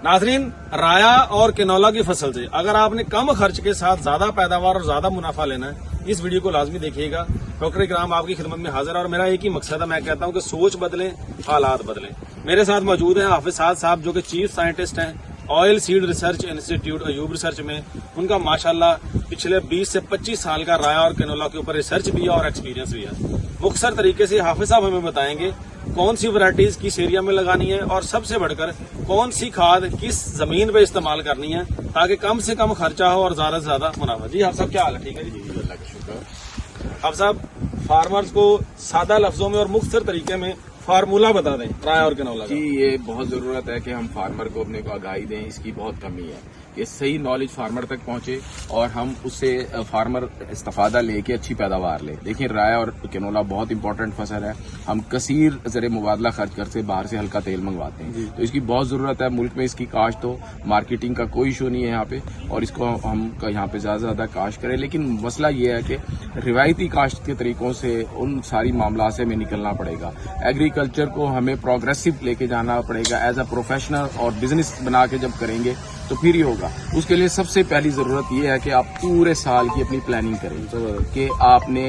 नाज़रीन, राया और कैनोला की फसल से अगर आपने कम खर्च के साथ ज्यादा पैदावार और ज्यादा मुनाफा लेना है, इस वीडियो को लाजमी देखिएगा। डॉक्टर इकराम आपकी खिदमत में हाजिर है और मेरा एक ही मकसद है, मैं कहता हूं कि सोच बदलें, हालात बदलें। मेरे साथ मौजूद हैं हाफिज साद साहब, जो कि चीफ साइंटिस्ट हैं oil seed research institute Ayub research में। उनका माशाल्लाह पिछले 20 से 25 साल का राया और कैनोला के ऊपर रिसर्च भी है और एक्सपीरियंस भी है। मुख्तसर तरीके से हाफिज साहब हमें बताएंगे कौन सी वैरायटीज किस एरिया में लगानी है और सबसे बढ़कर कौन सी खाद किस जमीन पे इस्तेमाल करनी है ताकि कम से कम खर्चा हो और ज्यादा से ज्यादा मुनाफा। जी हाफिज साहब, क्या हाल है? ठीक है जी, अल्लाह का शुक्र। हाफिज साहब, फार्मर्स को सादा लफ्जों में और मुख्तसर तरीके में फार्मूला बता दें राया और कैनोला जी। ये बहुत जरूरत है कि हम फार्मर को अपने को आगाही दें, इसकी बहुत कमी है। ये सही नॉलेज फार्मर तक पहुंचे और हम उससे फार्मर इस्तेफादा लेके अच्छी पैदावार ले। देखिए, राया और कैनोला बहुत इंपॉर्टेंट फसल है। हम कसीर ज़र मुबादला खर्च करके बाहर से हल्का तेल मंगवाते हैं, तो इसकी बहुत जरूरत है। मुल्क में इसकी काश्त हो, मार्केटिंग का कोई इशू नहीं है यहाँ पे, और इसको हम यहाँ पे ज्यादा से ज्यादा काश्त करें। लेकिन मसला ये है कि रिवायती काश्त के तरीकों से उन सारी मामला से हमें निकलना पड़ेगा। एग्रीकल्चर को हमें प्रोग्रेसिव लेके जाना पड़ेगा एज अ प्रोफेशनल, और बिजनेस बना के जब करेंगे तो फिर ही होगा। उसके लिए सबसे पहली जरूरत यह है कि आप पूरे साल की अपनी प्लानिंग करें कि आपने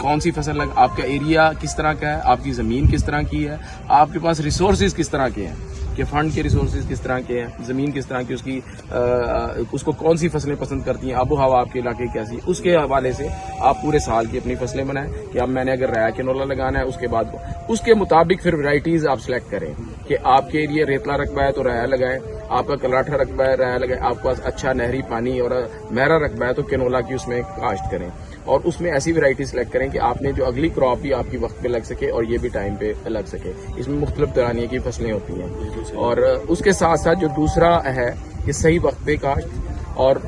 कौन सी फसल आपका एरिया किस तरह का है, आपकी जमीन किस तरह की है, आपके पास रिसोर्सेज किस तरह के हैं, कि फंड के रिसोर्सेज किस तरह के हैं, जमीन किस तरह की, उसकी उसको कौन सी फसलें पसंद करती हैं, आबो हवा आपके इलाके कैसी, उसके हवाले से आप पूरे साल की अपनी फसलें बनाएं कि अब मैंने अगर राया कैनोला लगाना है, उसके बाद उसके मुताबिक फिर वैरायटीज आप सिलेक्ट करें कि आपके एरिया रेतला रकबा है तो राया लगाएं, आपका कलाठा रकबा है राया लगाएं, आपके पास अच्छा नहरी पानी और महरा रकबा है तो कैनोला की उसमें काश्त करें। और उसमें ऐसी वैरायटी सिलेक्ट करें कि आपने जो अगली क्रॉप भी आपकी वक्त पे लग सके और ये भी टाइम पे लग सके। इसमें मुख्तलिफ दरानिए की फसलें होती हैं। और उसके साथ साथ जो दूसरा है कि सही वक्त पे काश्त, और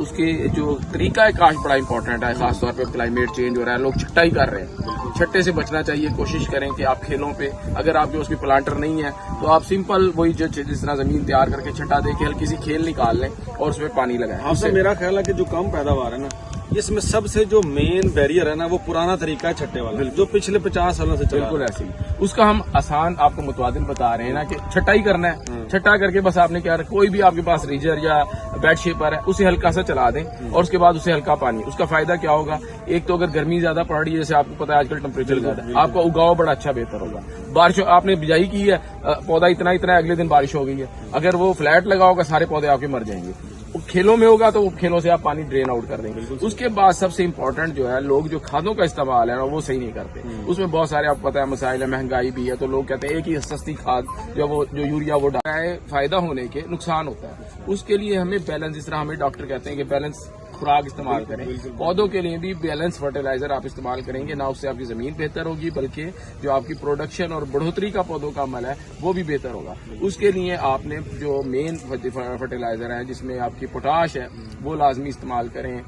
उसके जो तरीका है काश्त बड़ा इंपॉर्टेंट है। खासतौर पे क्लाइमेट चेंज हो रहा है, लोग छट्टा ही कर रहे हैं, छट्टे से बचना चाहिए। कोशिश करें कि आप खेलों पे, अगर आपके उसकी प्लांटर नहीं है तो आप सिंपल वही जिस तरह जमीन तैयार करके छट्टा दे के हल्की सी खेल निकाल लें और उसमें पानी लगाएं। आपसे मेरा ख्याल है कि जो कम पैदावार है ना, इसमें सबसे जो मेन बैरियर है ना, वो पुराना तरीका है छट्टे वाला, जो पिछले 50 सालों से चला। बिल्कुल ऐसे ही उसका हम आसान आपको मुतवादिल बता रहे हैं ना कि छट्टा ही करना है। छट्टा करके बस आपने क्या, कोई भी आपके पास रीजर या बेड शेपर है उसे हल्का सा चला दें और उसके बाद उसे हल्का पानी। उसका फायदा क्या होगा, एक तो अगर गर्मी ज्यादा पड़ रही है, जैसे आपको पता है आजकल टेम्परेचर ज्यादा है, आपका उगाव बड़ा अच्छा बेहतर होगा। बारिश आपने बिजाई की है, पौधा इतना इतना है, अगले दिन बारिश हो गई है, अगर वो फ्लैट लगा होगा सारे पौधे आपके मर जाएंगे। खेलों में होगा तो खेलों से आप पानी ड्रेन आउट कर देंगे। उसके बाद सबसे इम्पोर्टेंट जो है, लोग जो खादों का इस्तेमाल है ना वो सही नहीं करते। उसमें बहुत सारे आपको पता है मसाइल है, महंगाई भी है, तो लोग कहते हैं एक ही सस्ती खाद जो यूरिया वो डालता है, फायदा होने के नुकसान होता है। उसके लिए हमें बैलेंस, जिस तरह हमें डॉक्टर कहते हैं कि बैलेंस खुराक इस्तेमाल करें, पौधों के लिए भी बैलेंस फर्टिलाइजर आप इस्तेमाल करेंगे ना, उससे आपकी जमीन बेहतर होगी बल्कि जो आपकी प्रोडक्शन और बढ़ोतरी का पौधों का अमल है वो भी बेहतर होगा। उसके लिए आपने जो मेन फर्टिलाइजर है जिसमें आपकी पोटाश है वो लाजमी इस्तेमाल करें।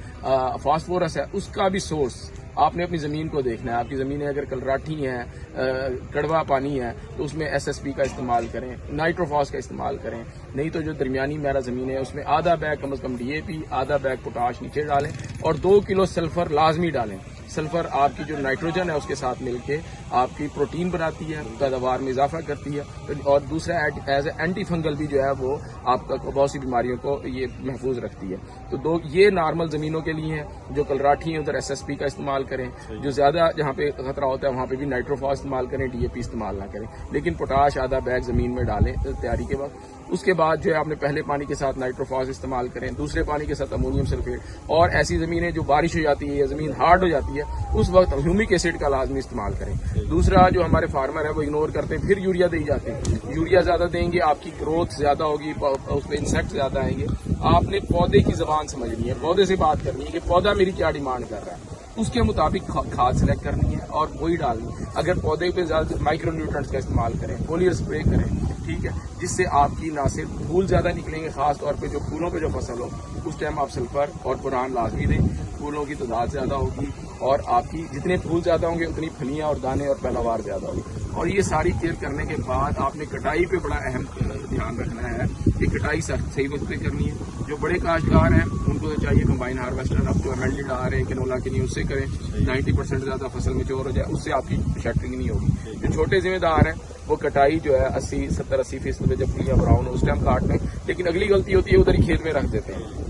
फास्फोरस है, उसका भी सोर्स आपने अपनी जमीन को देखना है। आपकी जमीनें अगर कलराठी हैं, कड़वा पानी है, तो उसमें SSP का इस्तेमाल करें, नाइट्रोफॉस का इस्तेमाल करें। नहीं तो जो दरमियानी मेरा जमीन है उसमें आधा बैग कम से कम DAP, आधा बैग पोटाश नीचे डालें और 2 किलो सल्फर लाजमी डालें। सल्फर आपकी जो नाइट्रोजन है उसके साथ मिलके आपकी प्रोटीन बनाती है, पैदावार में इजाफा करती है, और दूसरा एज एंटी फंगल भी जो है वो आपका बहुत सी बीमारियों को ये महफूज रखती है। तो ये नॉर्मल जमीनों के लिए है। जो कलराठी है उधर SSP का इस्तेमाल करें, जो ज्यादा जहाँ पे खतरा होता है वहाँ पे भी नाइट्रोफॉस इस्तेमाल करें, DAP इस्तेमाल ना करें, लेकिन पोटाश आधा बैग जमीन में डालें तैयारी के वक्त। उसके बाद जो है आपने पहले पानी के साथ नाइट्रोफॉस इस्तेमाल करें, दूसरे पानी के साथ अमोनियम सल्फेट, और ऐसी जमीनें जो बारिश हो जाती है या जमीन हार्ड हो जाती है उस वक्त ह्यूमिक एसिड का लाजमी इस्तेमाल करें। दूसरा जो हमारे फार्मर है वो इग्नोर करते हैं, फिर यूरिया दे जाते हैं। यूरिया ज्यादा देंगे, आपकी ग्रोथ ज्यादा होगी, उस पर इंसेक्ट ज्यादा आएंगे। आपने पौधे की जबान समझनी है, पौधे से बात करनी है कि पौधा मेरी क्या डिमांड कर रहा है, उसके मुताबिक खाद सिलेक्ट करनी है और वही डालनी है। अगर पौधे पे ज्यादा माइक्रो न्यूट्रिएंट्स का इस्तेमाल करें, फोलियर स्प्रे करें, ठीक है, जिससे आपकी ना सिर्फ फूल ज्यादा निकलेंगे, खास तौर पे जो फूलों पे जो फसल हो उस टाइम आप सल्फर और बोरान लाजमी दें। फूलों की तादाद ज्यादा होगी और आपकी जितने फूल ज्यादा होंगे उतनी फलियां और दाने और पैदावार ज्यादा होगी। और ये सारी केयर करने के बाद आपने कटाई पे बड़ा अहम ध्यान रखना है कि कटाई सही वक्त पे करनी है। जो बड़े काश्तकार हैं उनको तो चाहिए कंबाइन हार्वेस्टर, अब जो एमएलडी आ रहे हैं कैनोला के लिए उससे करें, 90% ज्यादा फसल मैच्योर हो जाए, उससे आपकी शटरिंग नहीं होगी। जो छोटे जिम्मेदार हैं वो कटाई जो है 80-70-80% पे जब फलियां ब्राउन हो उस टाइम काट लें, लेकिन अगली गलती होती है उधर ही खेत में रख देते हैं।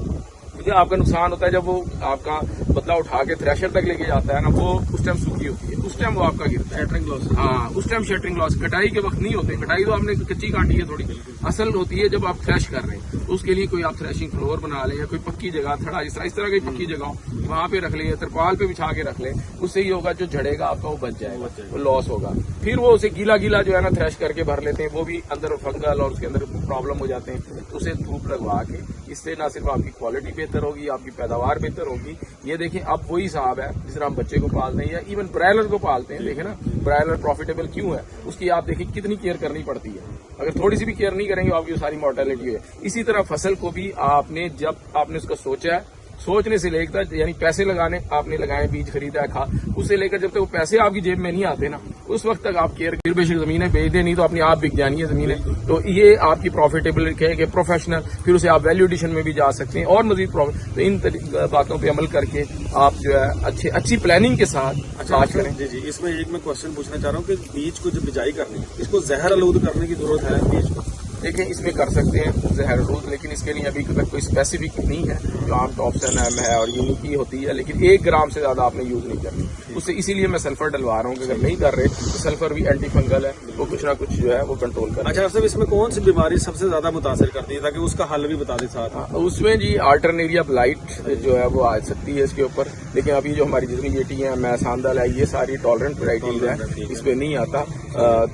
मुझे आपका नुकसान होता है जब वो आपका बदला उठा के थ्रेशर तक लेके जाता है ना, वो उस टाइम सूखी होती है, उस टाइम वो आपका गिरता है, शटरिंग लॉस। हाँ, उस टाइम शटरिंग लॉस। कटाई के वक्त नहीं होते, कटाई तो आपने कच्ची काटी है थोड़ी, असल होती है जब आप थ्रेश कर रहे हैं। तो उसके लिए कोई आप थ्रेशिंग फ्लोर बना लें या कोई पक्की जगह, थड़ा इस तरह की पक्की जगह वहां पे रख लें या तिरपाल पे बिछा के रख लें, उससे ये होगा जो झड़ेगा आपका वो बच जाएगा, वो लॉस होगा। फिर वो उसे गीला गीला जो है ना थ्रेश करके भर लेते हैं, वो भी अंदर फंगल और उसके अंदर प्रॉब्लम हो जाते हैं। तो उसे धूप लगवा के, इससे ना सिर्फ आपकी क्वालिटी बेहतर होगी, आपकी पैदावार बेहतर होगी। ये देखें, अब वही साहब है जिस तरह हम बच्चे को पालते हैं या इवन ब्रायलर को पालते हैं। देखें ना, ब्रायलर प्रॉफिटेबल क्यों है, उसकी आप देखिए कितनी केयर करनी पड़ती है। अगर थोड़ी सी भी केयर नहीं करेंगे आपकी सारी मॉर्टेलिटी है। इसी तरह फसल को भी आपने जब आपने उसको सोचा है, सोचने से लेकर यानी पैसे लगाने आपने लगाए, बीज खरीदा है, उससे लेकर जब तक वो पैसे आपकी जेब में नहीं आते ना, उस वक्त तक आप केयर। फिर बेशक जमीनें बेच दें, नहीं तो अपनी आप बिक जानी है जमीनें। तो ये आपकी प्रॉफिटेबल है, प्रोफेशनल, फिर उसे आप वैल्यू एडिशन में भी जा सकते हैं और मजीद प्रॉफिट। तो इन बातों पे अमल करके आप जो है अच्छी प्लानिंग के साथ काज करें। जी जी, इसमें एक मैं क्वेश्चन पूछना चाह रहा हूँ कि बीज को जब बिजाई करनी है, इसको जहर आलूद करने की जरूरत है बीज को? देखें, इसमें कर सकते हैं जहर रोज, लेकिन इसके लिए अभी तक कोई स्पेसिफिक नहीं है। जो आम टॉप्सन एम है और यूनिक की होती है, लेकिन 1 ग्राम से ज्यादा आपने यूज नहीं करनी उससे। इसीलिए मैं सल्फर डलवा रहा हूँ कि अगर नहीं कर रहे तो सल्फर भी एंटी फंगल है, वो कुछ ना कुछ जो है वो कंट्रोल कर। अच्छा साहब, इसमें कौन सी बीमारी सबसे ज्यादा मुतासिर करती है, ताकि उसका हल भी बता दें साथ? उसमें जी अल्टरनेरिया ब्लाइट जो है वो आ सकती है इसके ऊपर, लेकिन अभी जो हमारी जितनी जेटी है, मैसांदल है, ये सारी टॉलरेंट वैराइटीज है, इस पे नहीं आता।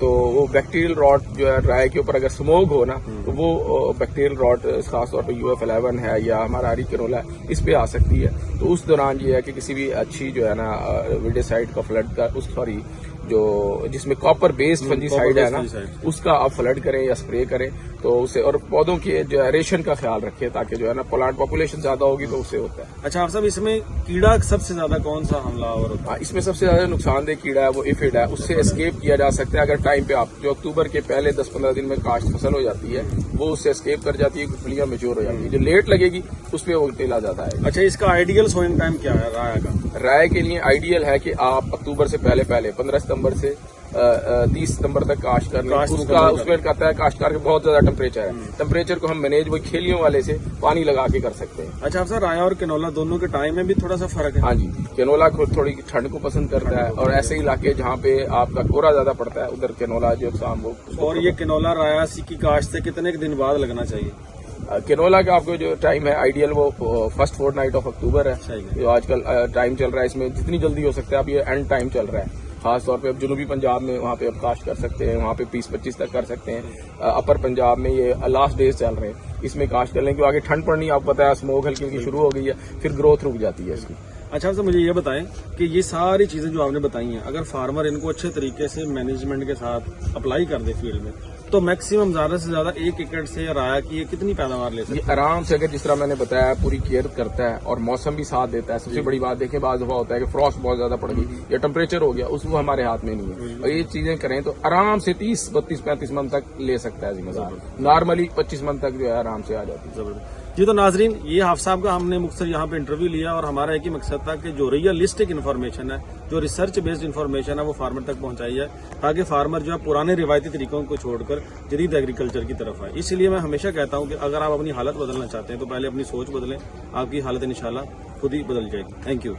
तो वो बैक्टीरियल रॉट जो है राय के ऊपर अगर स्मोक हो ना, तो वो बैक्टीरियल रॉट खासतौर पर UF11 है या हमारा हरी कैनोला है, इस पे आ सकती है। तो उस दौरान ये है कि किसी भी अच्छी जो है ना विडिसाइड का फ्लड का जो जिसमें कॉपर बेस्ड फंजीसाइड है ना, उसका आप फ्लड करें या स्प्रे करें तो उसे, और पौधों के जो एरेशन का ख्याल रखें ताकि जो है ना प्लांट पॉपुलेशन ज्यादा होगी तो उससे होता है। अच्छा आप साहब, इसमें कीड़ा सबसे ज्यादा कौन सा हमलावर होता है? इसमें सबसे ज्यादा नुकसानदेह कीड़ा है वो एफिड है, उससे एस्केप किया जा सकता है अगर टाइम पे आप जो अक्टूबर के पहले 10-15 दिन में काश्त फसल हो जाती है वो उससे एस्केप कर जाती है, फलियां मैच्योर हो जाती है। जो लेट लगेगी उस पर वो तेला जाता है। अच्छा, इसका आइडियल सोइंग टाइम क्या है राय का? राय के लिए आइडियल है कि आप अक्टूबर से पहले 15 सितंबर से 30 सितंबर तक काश्त कर लें। उसमें कहता है काश्तकार के बहुत ज्यादा टेम्परेचर है, टेम्परेचर को हम मैनेज वो खेलियों वाले से पानी लगा के कर सकते हैं। अच्छा सर, राय और कैनोला दोनों के टाइम में भी थोड़ा सा फर्क है? हाँ जी, कैनोला थोड़ी ठंड को पसंद करता है और ऐसे इलाके जहाँ पे आपका कोहरा ज्यादा पड़ता है उधर कैनोला जो शाम वो। और ये कैनोला रायासी की काश्त से कितने दिन बाद लगना चाहिए? कैनोला का आपको जो टाइम है आइडियल वो फर्स्ट फोर्टनाइट ऑफ अक्टूबर है, जो आजकल टाइम चल रहा है। इसमें जितनी जल्दी हो सकता है, अब ये एंड टाइम चल रहा है। खास तौर पे अब जनूबी पंजाब में वहाँ पे अब काश्त कर सकते हैं, वहाँ पे 20-25 तक कर सकते हैं। अपर पंजाब में ये लास्ट डेज चल रहे हैं, इसमें काश्त कर लें क्योंकि आगे ठंड पड़नी आपको पता है, स्मोक हल्की हल्की शुरू हो गई है, फिर ग्रोथ रुक जाती है इसकी। अच्छा सर, मुझे ये बताएं कि ये सारी चीजें जो आपने बताई हैं, अगर फार्मर इनको अच्छे तरीके से मैनेजमेंट के साथ अप्लाई कर दे फील्ड में, तो मैक्सिमम ज्यादा से ज्यादा 1 एकड़ से राया की कितनी पैदावार ले सकते हैं? आराम से, अगर जिस तरह मैंने बताया पूरी केयर करता है और मौसम भी साथ देता है। सबसे बड़ी बात देखें, बार दफा होता है कि फ्रॉस्ट बहुत ज्यादा पड़ गई या टेम्परेचर हो गया, उसको हमारे हाथ में नहीं है। और ये चीजें करें तो आराम से 30, 32, 35 मन तक ले सकता है जिम्मेदार। नॉर्मली 25 मन तक जो है आराम से आ जाती है। जी, तो नाजरीन, ये हाफ साहब का हमने मुख्तसर यहाँ पे इंटरव्यू लिया और हमारा एक ही मकसद था कि जो रियलिस्टिक इन्फॉर्मेशन है, जो रिसर्च बेस्ड इन्फॉर्मेशन है, वो फार्मर तक पहुंचाई है, ताकि फार्मर जो है पुराने रिवायती तरीकों को छोड़कर जदीद एग्रीकल्चर की तरफ आए। इसलिए मैं हमेशा कहता हूँ कि अगर आप अपनी हालत बदलना चाहते हैं तो पहले अपनी सोच बदलें, आपकी हालत इंशाल्लाह खुद ही बदल जाएगी। Thank you.